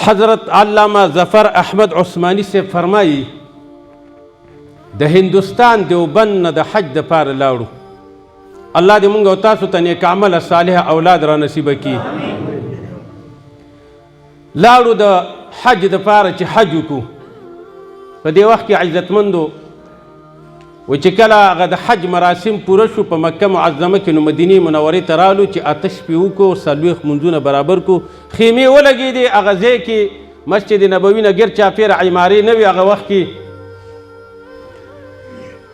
حضرت علامہ ظفر احمد عثمانی سے فرمائی د هندوستان دیوبند نه د حج دپاره لاړو. الله دې مونږ او تاسو ته نیک عمله صالح اولاد را نصیبه کړي. لاړو د حج دپاره چې حج وکړو. په دې وخت کې عزتمندو و چې کله هغه د حج مراسم پوره شو په مکه معظمه کې نو مدینې منورې ته رالو چې اته شپې وکړو، 40 لمونځونه برابر کړو، خیمې ولګېدې. هغه ځای کې مسجد نبوي نه ګرد چاپېره عمارې نه وي. هغه وخت کې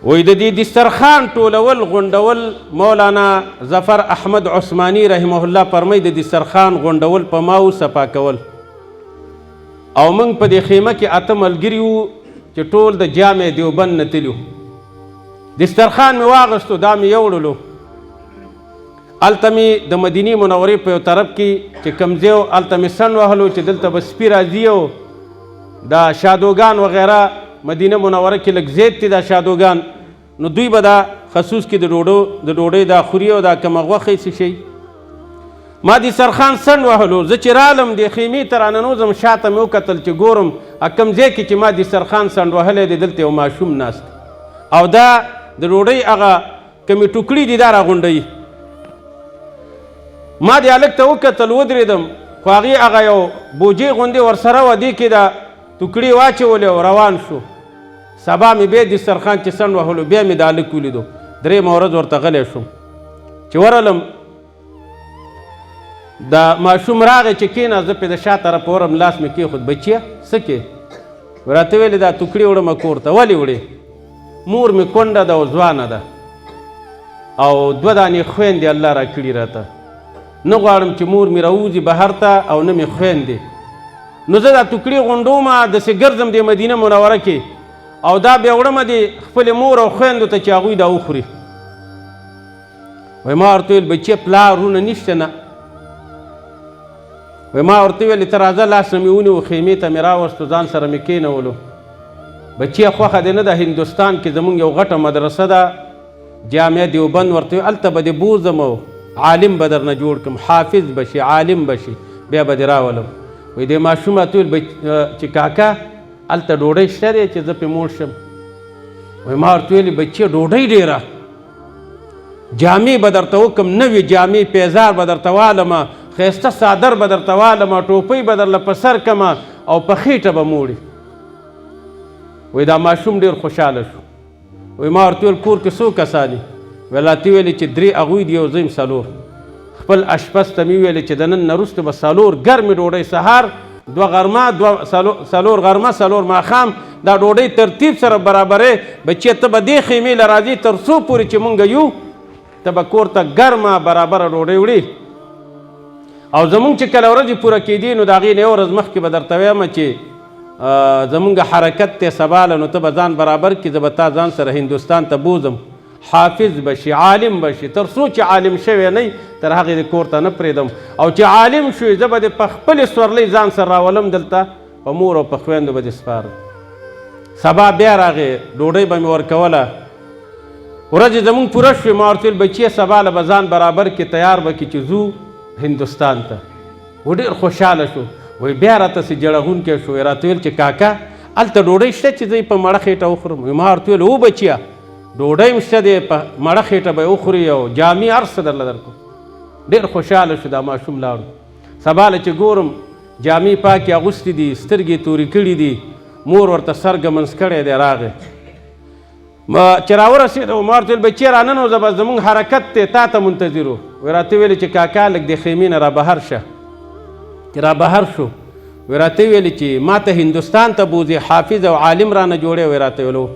وایي د دې دسترخوان ټولول غونډول مولانا ظفر احمد عثمانی رحمه الله فرمایي د دسترخوان غونډول په ماو صفا کول. او موږ په دې خیمه کې اته ملګري وو چې ټول د جامع دیوبند نه تللي وو. دسترخوان مې واغستو، دا مې یوړلو. هلته مې د مدینې منورې په یو طرف کې چې کوم ځای و هلته مې سن وهلو چې دلته به سپي راځي او دا شادوګان وغیره مدینه منوره کې لږ زیات دي دا شادوګان، نو دوی به دا خصوص کې د ډوډۍ دا خوري او دا کومه غوښې څه شي. ما دسترخوان سن وهلو. زه چې رالم د خیمې ته راننوځم شاته مې وکتل چې ګورم کوم ځای کې چې ما دسترخوان سنډ وهلی دی دلته یو ماشوم ناست او دا د ډوډۍ هغه کومې ټوکړي دي دا راغونډوي. ما دې هلک ته وکتل ودرېدم خو هغې هغه یو بوجۍ غوندې ورسره وه، دې کې دا ټوکړي واچولې او روان شو. سبا مې بیا دسترخوان چې سنډ وهلو بیا مې دا هلک ولیدو. 3 ورځ ورته غلی شوم. چې ورغلم دا ماشوم راغی چې کېنه، زه پې د شا طرف ورم، لاس مې کېښود. بچیه څه کې؟ راته ویلې دا ټوکړي وړمه کور ته. ولې وړې؟ مور مې کونډه ده او ځوانه ده او 2 دانې خویندې الله را کړي راته. نه غواړم چې مور مې راوځي بهر ته او نه مې خویندې. نو زه دا ټوکړي غونډومه داسې ګرځم د مدینه منوره کې او دا بیا وړمه د خپلې مور او خویندو ته چې هغوی دا وخوري. وایي ما ورته ویل بچیه پلارونه نشته؟ نه. وایي ما ورته ویلې ته راځه لاس نه مې ونیو خیمې ته مې راوستو ځان سره مې کېنولو. بچیه خوښه دی نه د هندوستان کې زمونږ یو غټه مدرسه ده جامع دیوبند، ورته ویل هلته به دې بوځم او عالم به درنه جوړ کړم، حافظ به شي عالم به شي بیا به دې راولم. وایي دې ماشوم راته ویل چې کاکا هلته ډوډۍ شته دی چې زه پې موړ شم؟ وایي ما ورته ویلې بچیه ډوډۍ ډېره، جامې به درته وکړم، نوې جامې پیزار به درته والمه، ښایسته څادر به درته والمه، ټوپۍ به درله په سر کړمه او په خېټه به موړې. وایي دا ماشوم ډېر خوشحاله شو. وایي ما ورته ویل کور کې څو کسان دي؟ ویل راته ویلې چې 3 هغوی دي او زه یم 4. خپل اشپز ته مې ویلې چې د نن نه وروسته به 4 ګرمې ډوډۍ سهار 2 غرمه 4 غرمه 4 ماښام دا ډوډۍ ترتیب سره برابرې. بچیه ته به دې خیمې له راځې تر څو پورې چې مونږ یو ته به کور ته ګرمه برابره ډوډۍ وړې. او زمونږ چې کله ورځې پوره کېدې نو د هغې نه یو ورځ مخکې به درته وایم چې زمونږ حرکت دی سباله، نو ته به ځان برابر کړي، زه به تا ځان سره هندوستان ته بوځم، حافظ بشي عالم بشي. تر څو چې عالم شوی نه تر هغې د کور ته نه پرېږدم، او چې عالم شوی زه به دې په خپلې سورلۍ ځان سره راولم دلته په مور او په خویندو به دې سپارم. سبا بیا راغې ډوډۍ به مې ورکوله. ورځې زمونږ پوره شوې. ما ورته ویل بچیه سباله به ځان برابر کې تیار به کړي چې ځو هندوستان ته. و ډېر خوشحاله شو. وایي بیا راته سې جړغونکی شو. راته ویل چې کاکا هلته ډوډۍ شته چې زه یې په مړه خېټه وخورم؟ ما ورته ویل او بچیه ډوډۍ هم شته دی، په مړه خېټه به یې وخوري او جامې هر څه درله درکړو. ډېر خوشحاله شو. دا ماشوم لاړو. سباله چې ګورم جامې پاکې اغوستې دي، سترګې تورې کړي دي، مور ورته سر ګمنځ کړی دی. راغی چې راورسېدو ما ورته ویل بچیه راننوځه بس زمونږ حرکت دی تا ته منتظر وو. وایي راته ویلې چې کاکا لږ د خیمې نه رابهر شه. چې رابهر شو وایي راته ویلې چې ما ته هندوستان ته بوځې حافظ او عالم رانه جوړې؟ وایي راته ویلو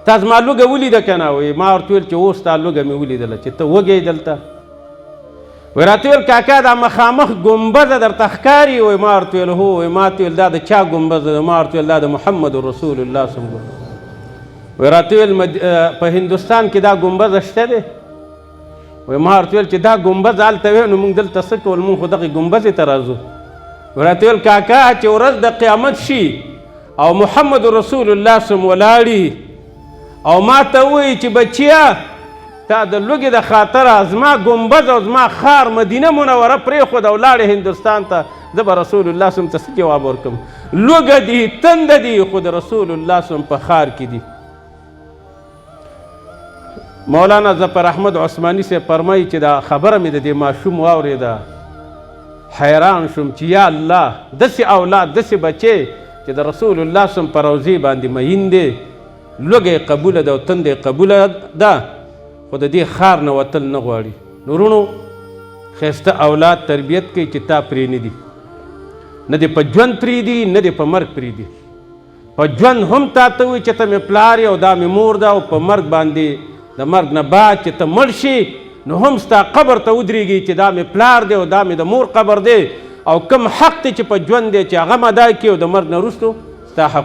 تا زما لوږه ولیده که نه؟ وایي ما ورته ویل چې اوس تا لوږه مې ولیدله چې ته وږی دلته. وایي راته ویل کاکا دا مخامخ ګمبزه درته ښکاري؟ وایي ما ورته ویل هو. وایي ما ته ویل دا د چا ګمبزه ده؟ ما ورته ویل دا د محمد رسول الله صلی الله علیه وسلم. وایي راته ویل په هندوستان کې دا ګمبزه شته دی؟ وایي ما ورته ویل چې دا ګمبز هلته وی نو موږ دلته څه کول؟ موږ خو دغې ګمبزې ته راځو. وایي راته ویل کاکا چې ورځ د قیامت شي او محمد رسول الله سم ولاړي او ما ته وایي چې بچیه تا د لوږې د خاطره زما ګمبز او زما ښار مدینه منوره پرېښود او لاړې هندوستان ته، زه به رسول الله سم ته څه جواب ورکړم لوږه دي تنده دي خو د رسول الله سم په ښار کې دي. مولانا ظفر احمد عثماني صاحب فرمایي چې دا خبره مې د دې ماشوم واورېده حیران شوم چې یا الله داسې اولاد داسې بچې چې د رسول الله سم په روضې باندې مین دی لوږه یې قبوله ده او تنده یې قبوله ده خو د دې ښار نه وتل نه غواړي. نورونو ښایسته اولاد تربیت کوي چې تا پرې نه دي نه دې په ژوند پرېږدي نه دې په مرګ پرېږدي. په ژوند هم تا ته وایي چې ته مې پلار یې او دا مې مور ده او په مرګ باندې د مرګ نه بعد چې ته مړ شي نو هم ستا قبر ته ودرېږي چې دا مې پلار دی او دا مې د مور قبر دی او کم حق دی چې په ژوند دی چې هغه هم ادا کړي او د مرګ نه وروستو ستا حق